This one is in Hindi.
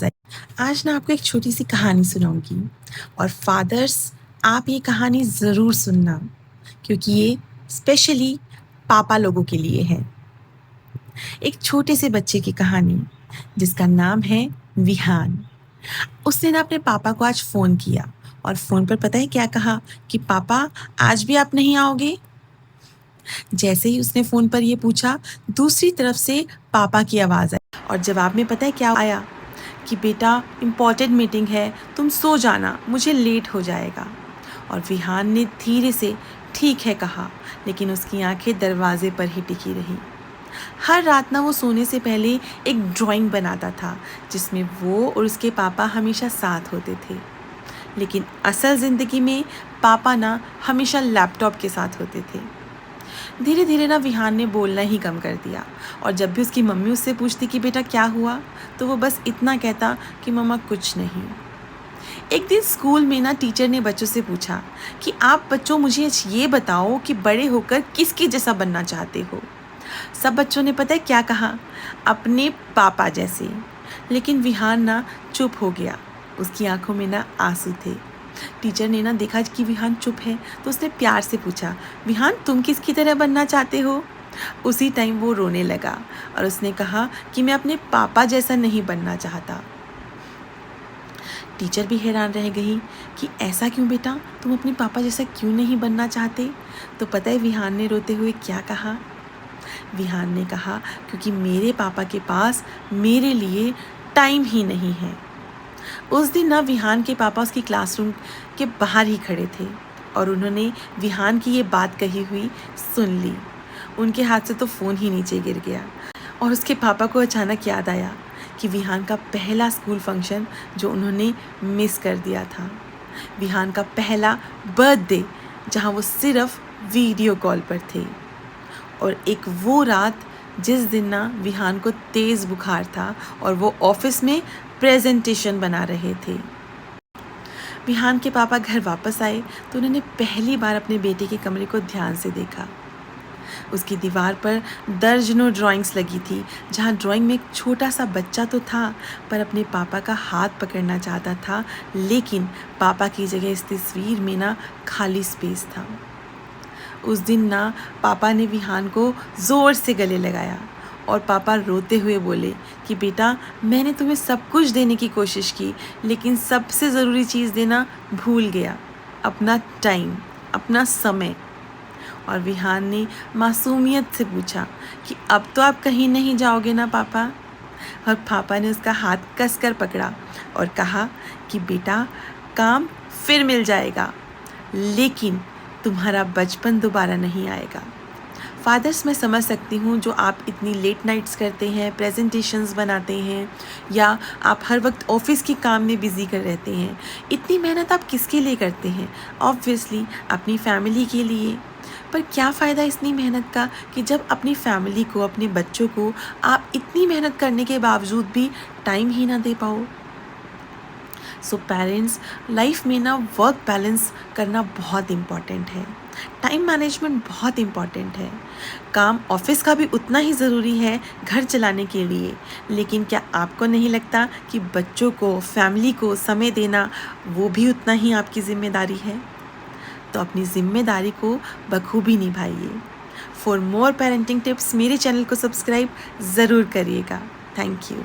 आज ना आपको एक छोटी सी कहानी सुनाऊंगी और फादर्स आप ये कहानी ज़रूर सुनना क्योंकि ये स्पेशली पापा लोगों के लिए है। एक छोटे से बच्चे की कहानी जिसका नाम है विहान। उसने ना अपने पापा को आज फ़ोन किया और फ़ोन पर पता है क्या कहा कि पापा आज भी आप नहीं आओगे। जैसे ही उसने फ़ोन पर ये पूछा दूसरी तरफ से पापा की आवाज़ आई और जवाब में पता है क्या आया कि बेटा इम्पॉर्टेंट मीटिंग है, तुम सो जाना, मुझे लेट हो जाएगा। और विहान ने धीरे से ठीक है कहा, लेकिन उसकी आंखें दरवाजे पर ही टिकी रही। हर रात ना वो सोने से पहले एक ड्राइंग बनाता था जिसमें वो और उसके पापा हमेशा साथ होते थे। लेकिन असल ज़िंदगी में पापा ना हमेशा लैपटॉप के साथ होते थे। धीरे धीरे ना विहान ने बोलना ही कम कर दिया और जब भी उसकी मम्मी उससे पूछती कि बेटा क्या हुआ, तो वो बस इतना कहता कि मम्मा कुछ नहीं। एक दिन स्कूल में ना टीचर ने बच्चों से पूछा कि आप बच्चों मुझे आज ये बताओ कि बड़े होकर किसके जैसा बनना चाहते हो। सब बच्चों ने पता है क्या कहा, अपने पापा जैसे। लेकिन विहान ना चुप हो गया, उसकी आंखों में ना आंसू थे। टीचर ने ना देखा कि विहान चुप है तो उसने प्यार से पूछा, विहान तुम किसकी तरह बनना चाहते हो। उसी टाइम वो रोने लगा और उसने कहा कि मैं अपने पापा जैसा नहीं बनना चाहता। टीचर भी हैरान रह गई कि ऐसा क्यों बेटा, तुम अपने पापा जैसा क्यों नहीं बनना चाहते। तो पता है विहान ने रोते हुए क्या कहा। विहान ने कहा क्योंकि मेरे पापा के पास मेरे लिए टाइम ही नहीं है। उस दिन ना विहान के पापा उसकी क्लासरूम के बाहर ही खड़े थे और उन्होंने विहान की ये बात कही हुई सुन ली। उनके हाथ से तो फ़ोन ही नीचे गिर गया और उसके पापा को अचानक याद आया कि विहान का पहला स्कूल फंक्शन जो उन्होंने मिस कर दिया था, विहान का पहला बर्थडे जहाँ वो सिर्फ वीडियो कॉल पर थे। और एक वो रात जिस दिन ना विहान को तेज़ बुखार था और वो ऑफिस में प्रेजेंटेशन बना रहे थे। विहान के पापा घर वापस आए तो उन्होंने पहली बार अपने बेटे के कमरे को ध्यान से देखा। उसकी दीवार पर दर्जनों ड्राइंग्स लगी थी जहाँ ड्राइंग में एक छोटा सा बच्चा तो था पर अपने पापा का हाथ पकड़ना चाहता था, लेकिन पापा की जगह इस तस्वीर में ना खाली स्पेस था। उस दिन ना पापा ने विहान को ज़ोर से गले लगाया और पापा रोते हुए बोले कि बेटा मैंने तुम्हें सब कुछ देने की कोशिश की, लेकिन सबसे ज़रूरी चीज़ देना भूल गया, अपना टाइम, अपना समय। और विहान ने मासूमियत से पूछा कि अब तो आप कहीं नहीं जाओगे ना पापा। और पापा ने उसका हाथ कसकर पकड़ा और कहा कि बेटा काम फिर मिल जाएगा, लेकिन तुम्हारा बचपन दोबारा नहीं आएगा। फादर्स मैं समझ सकती हूँ जो आप इतनी लेट नाइट्स करते हैं, प्रेजेंटेशंस बनाते हैं या आप हर वक्त ऑफिस के काम में बिज़ी कर रहते हैं। इतनी मेहनत आप किसके लिए करते हैं? ऑब्वियसली अपनी फैमिली के लिए। पर क्या फ़ायदा इतनी मेहनत का कि जब अपनी फैमिली को, अपने बच्चों को आप इतनी मेहनत करने के बावजूद भी टाइम ही ना दे पाओ। सो पेरेंट्स लाइफ में ना वर्क बैलेंस करना बहुत इम्पॉर्टेंट है, टाइम मैनेजमेंट बहुत इम्पॉर्टेंट है। काम ऑफिस का भी उतना ही ज़रूरी है घर चलाने के लिए, लेकिन क्या आपको नहीं लगता कि बच्चों को, फैमिली को समय देना वो भी उतना ही आपकी ज़िम्मेदारी है? तो अपनी ज़िम्मेदारी को बखूबी निभाइए। फॉर मोर पेरेंटिंग टिप्स मेरे चैनल को सब्सक्राइब ज़रूर करिएगा। Thank you.